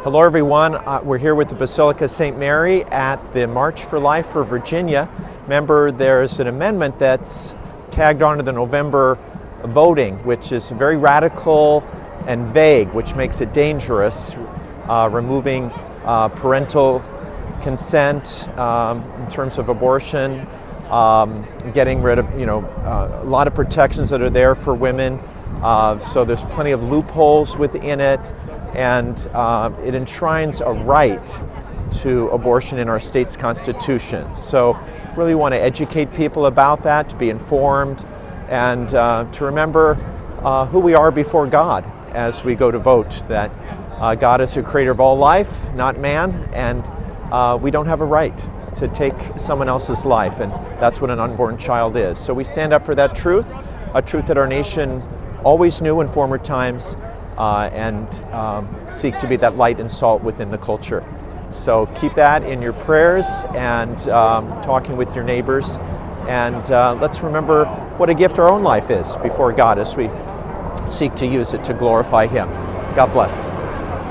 Hello everyone, we're here with the Basilica St. Mary at the March for Life for Virginia. Remember, there's an amendment that's tagged onto the November voting, which is very radical and vague, which makes it dangerous, removing parental consent in terms of abortion, getting rid of a lot of protections that are there for women. So there's plenty of loopholes within it. And it enshrines a right to abortion in our state's constitution. So really want to educate people about that, to be informed, and to remember who we are before God as we go to vote, that God is the creator of all life, not man, and we don't have a right to take someone else's life, and that's what an unborn child is. So we stand up for that truth, a truth that our nation always knew in former times, and seek to be that light and salt within the culture. So keep that in your prayers and talking with your neighbors. And let's remember what a gift our own life is before God as we seek to use it to glorify Him. God bless.